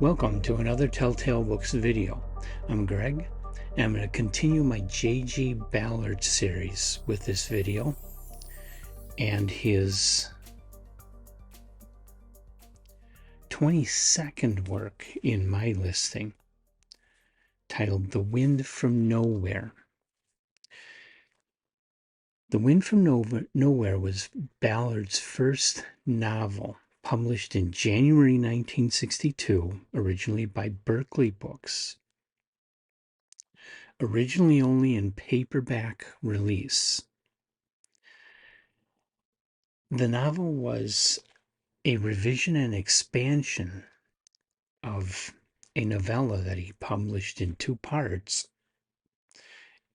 Welcome to another Telltale Books video. I'm Greg, and I'm going to continue my J.G. Ballard series with this video and his 22nd work in my listing, titled The Wind from Nowhere. The Wind from Nowhere was Ballard's first novel, published in January 1962, originally by Berkeley Books. Originally only in paperback release. The novel was a revision and expansion of a novella that he published in two parts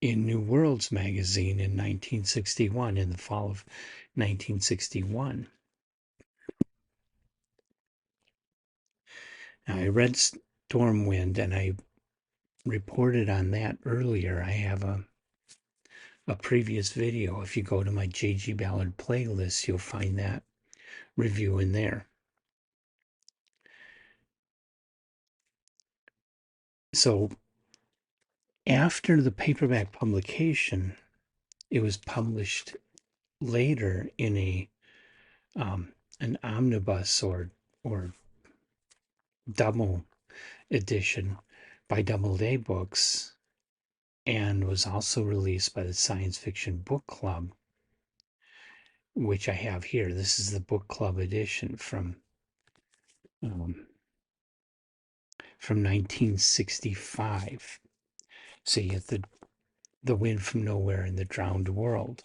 in New Worlds magazine in 1961, in the fall of 1961. Now, I read Stormwind and I reported on that earlier. I have a previous video. If you go to my J.G. Ballard playlist, you'll find that review in there. So after the paperback publication, it was published later in an omnibus or double edition by Doubleday Books, and was also released by the Science Fiction Book Club, which I have here. This is the book club edition from 1965. So you get the Wind from Nowhere and the Drowned World.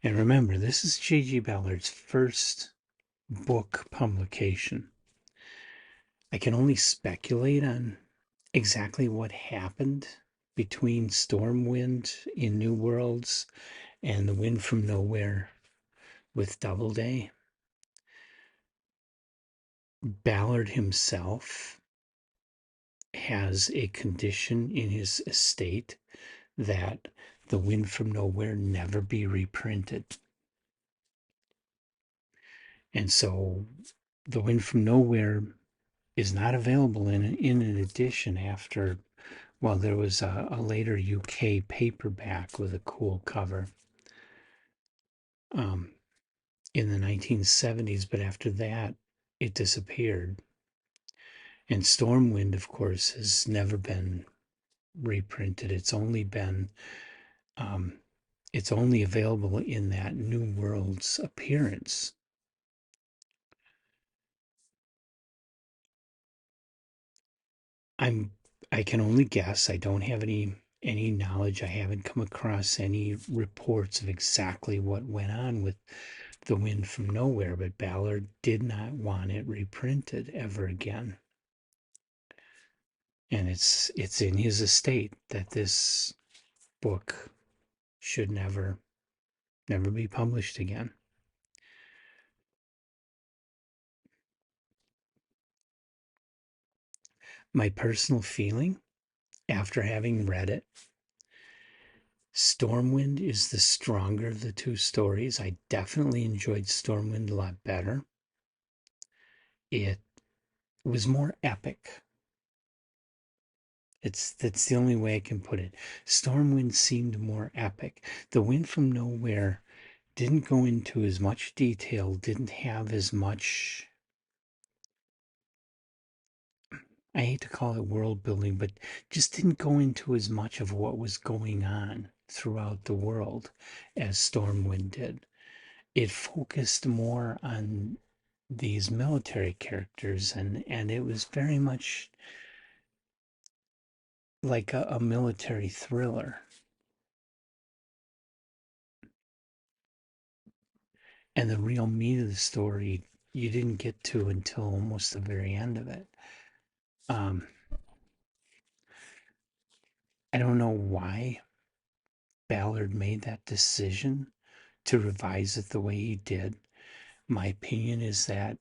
And remember, this is J.G. Ballard's first book publication. I can only speculate on exactly what happened between Stormwind in New Worlds and The Wind from Nowhere with Doubleday. Ballard himself has a condition in his estate that The Wind from Nowhere never be reprinted. And so The Wind from Nowhere is not available in an edition after, well, there was a later UK paperback with a cool cover in the 1970s, but after that, it disappeared. And Stormwind, of course, has never been reprinted. It's only available in that New Worlds appearance. I can only guess. I don't have any knowledge. I haven't come across any reports of exactly what went on with The Wind from Nowhere, but Ballard did not want it reprinted ever again. And it's in his estate that this book should never be published again. My personal feeling after having read it, Stormwind is the stronger of the two stories. I definitely enjoyed Stormwind a lot better. It was more epic. That's the only way I can put it. Stormwind seemed more epic. The Wind from Nowhere didn't go into as much detail, didn't have as much, I hate to call it world building, but just didn't go into as much of what was going on throughout the world as Stormwind did. It focused more on these military characters, and it was very much like a military thriller. And the real meat of the story you didn't get to until almost the very end of it. I don't know why Ballard made that decision to revise it the way he did. My opinion is that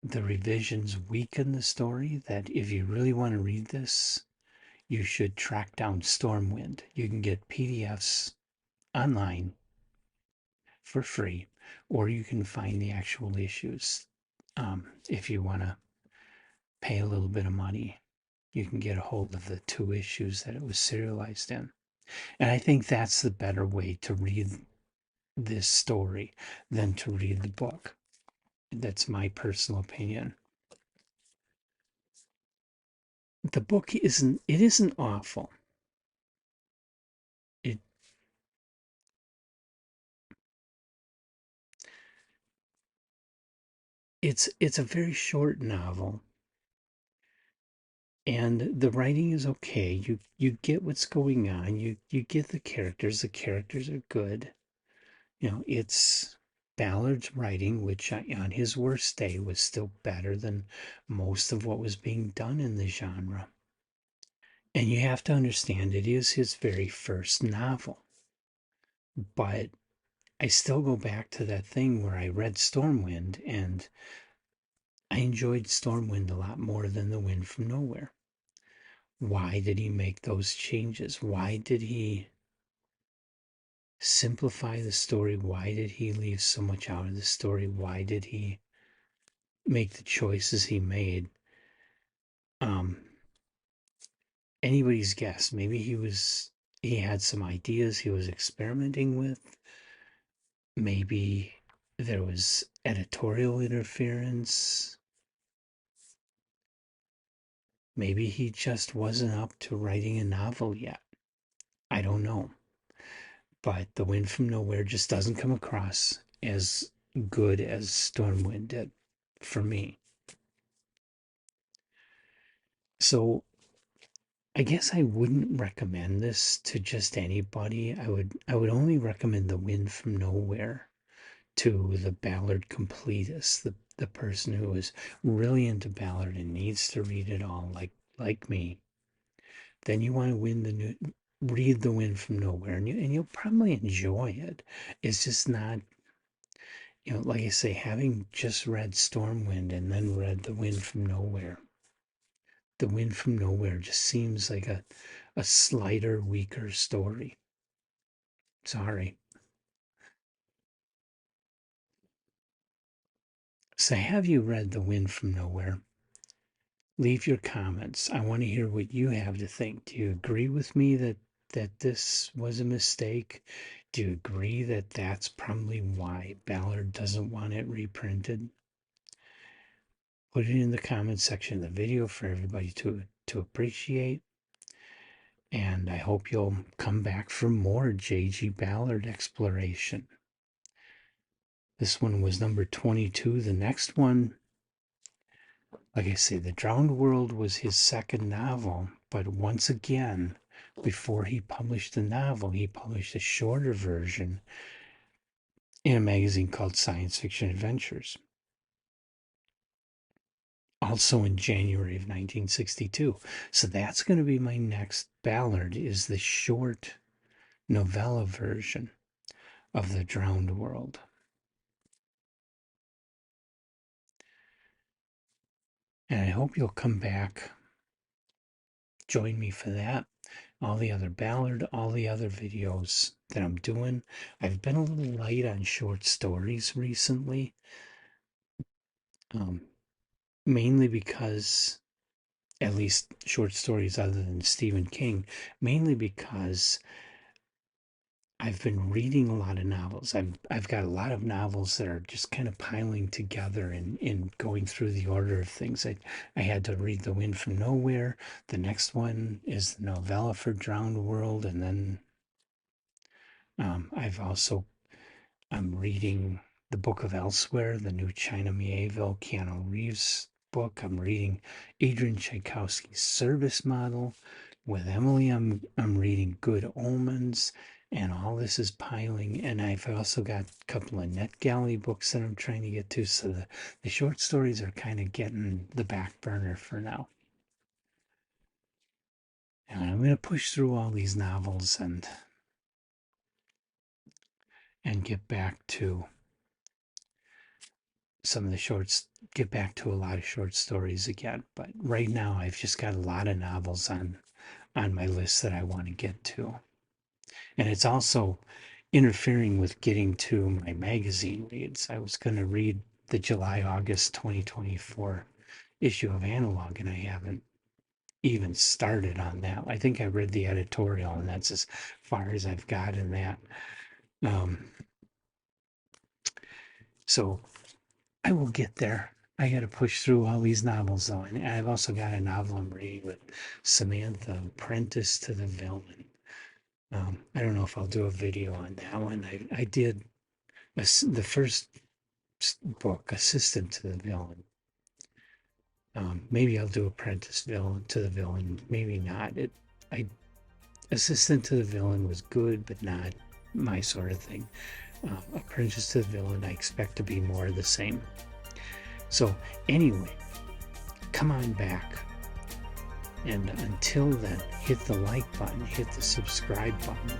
the revisions weaken the story, that if you really want to read this, you should track down Stormwind. You can get PDFs online for free, or you can find the actual issues. If you want to pay a little bit of money, you can get a hold of the two issues that it was serialized in. And I think that's the better way to read this story than to read the book. That's my personal opinion. The book isn't awful. It it's a very short novel, and the writing is okay. You get what's going on. You get the characters. The characters are good. It's Ballard's writing, which on his worst day was still better than most of what was being done in the genre. And you have to understand it is his very first novel. But I still go back to that thing where I read Stormwind, and I enjoyed Stormwind a lot more than The Wind from Nowhere. Why did he make those changes? Why did he simplify the story? Why did he leave so much out of the story? Why did he make the choices he made? Um, Anybody's guess. Maybe he had some ideas he was experimenting with. Maybe there was editorial interference. Maybe he just wasn't up to writing a novel yet. I don't know. But The Wind from Nowhere just doesn't come across as good as Stormwind did for me. So I guess I wouldn't recommend this to just anybody. I would only recommend The Wind from Nowhere to the Ballard completist, the person who is really into Ballard and needs to read it all like me. Then you want to read The Wind from Nowhere, and you'll probably enjoy it. It's just not, like I say, having just read Stormwind and then read The Wind from Nowhere. The Wind from Nowhere just seems like a slighter, weaker story. Sorry. So have you read The Wind from Nowhere? Leave your comments. I want to hear what you have to think. Do you agree with me that this was a mistake? Do you agree that that's probably why Ballard doesn't want it reprinted? Put it in the comment section of the video for everybody to appreciate. And I hope you'll come back for more J.G. Ballard exploration. This one was number 22. The next one, like I say, The Drowned World was his second novel, but once again, before he published the novel, he published a shorter version in a magazine called Science Fiction Adventures. Also in January of 1962. So that's going to be my next Ballard, is the short novella version of The Drowned World. And I hope you'll come back, join me for that. All the other Ballard, all the other videos that I'm doing. I've been a little light on short stories recently, um, mainly because, at least short stories other than Stephen King, mainly because I've been reading a lot of novels. I've got a lot of novels that are just kind of piling together and going through the order of things. I had to read The Wind from Nowhere. The next one is the novella for Drowned World, and then I've also I'm reading the Book of Elsewhere, the new China Mieville Keanu Reeves book. I'm reading Adrian Tchaikovsky's Service Model. With Emily, I'm reading Good Omens, and all this is piling. And I've also got a couple of NetGalley books that I'm trying to get to. So the short stories are kind of getting the back burner for now. And I'm going to push through all these novels and get back to some of the shorts, get back to a lot of short stories again. But right now I've just got a lot of novels on my list that I want to get to. And it's also interfering with getting to my magazine reads. I was going to read the July-August 2024 issue of Analog, and I haven't even started on that. I think I read the editorial, and that's as far as I've got in that. So I will get there. I got to push through all these novels, though. And I've also got a novel I'm reading with Samantha, Apprentice to the Villain. I don't know if I'll do a video on that one. I did the first book, Assistant to the Villain. Maybe I'll do Apprentice Villain to the Villain. Maybe not. Assistant to the Villain was good, but not my sort of thing. Apprentice to the Villain, I expect to be more of the same. So anyway, come on back. And until then, hit the like button, hit the subscribe button.